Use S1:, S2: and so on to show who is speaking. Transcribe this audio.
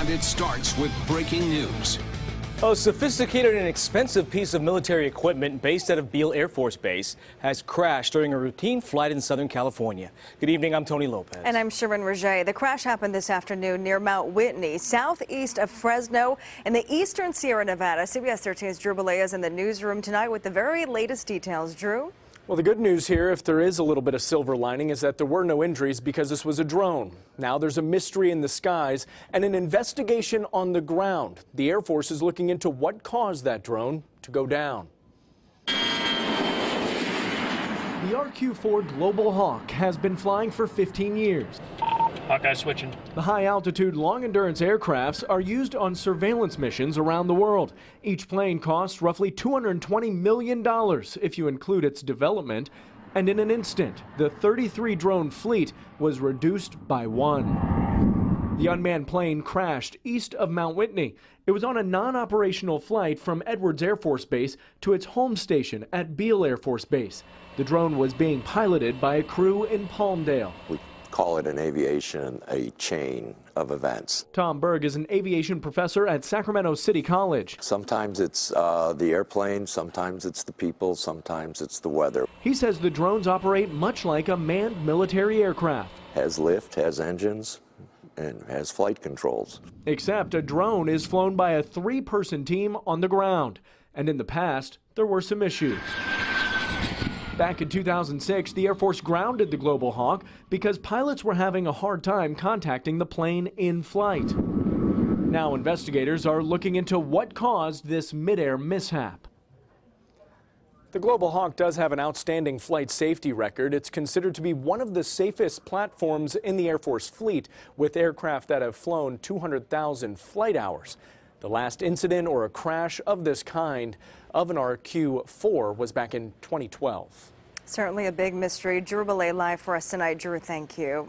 S1: And it starts with breaking news.
S2: A sophisticated and expensive piece of military equipment based out of Beale Air Force Base has crashed during a routine flight in Southern California. Good evening, I'm Tony Lopez.
S3: And I'm Sharon Roget. The crash happened this afternoon near Mount Whitney, southeast of Fresno in the eastern Sierra Nevada. CBS 13's Drew Balea is in the newsroom tonight with the very latest details. Drew?
S4: Well, the good news here, if there is a little bit of silver lining, is that there were no injuries because this was a drone. Now there's a mystery in the skies and an investigation on the ground. The Air Force is looking into what caused that drone to go down. The RQ-4 Global Hawk has been flying for 15 years.
S5: Hawkeye switching.
S4: The high-altitude, long-endurance aircrafts are used on surveillance missions around the world. Each plane costs roughly $220 million if you include its development. And in an instant, the 33-drone fleet was reduced by one. The unmanned plane crashed east of Mount Whitney. It was on a non-operational flight from Edwards Air Force Base to its home station at Beale Air Force Base. The drone was being piloted by a crew in Palmdale.
S6: We call it in aviation a chain of events.
S4: Tom Berg is an aviation professor at Sacramento City College.
S6: Sometimes it's the airplane, sometimes it's the people, sometimes it's the weather.
S4: He says the drones operate much like a manned military aircraft.
S6: Has lift, has engines, and has flight controls.
S4: Except a drone is flown by a three-person team on the ground. And in the past, there were some issues. Back in 2006, the Air Force grounded the Global Hawk because pilots were having a hard time contacting the plane in flight. Now investigators are looking into what caused this mid-air mishap. The Global Hawk does have an outstanding flight safety record. It's considered to be one of the safest platforms in the Air Force fleet, with aircraft that have flown 200,000 flight hours. The last incident or a crash of this kind of an RQ-4 was back in 2012.
S3: Certainly a big mystery. Drew Balea live for us tonight. Drew, thank you.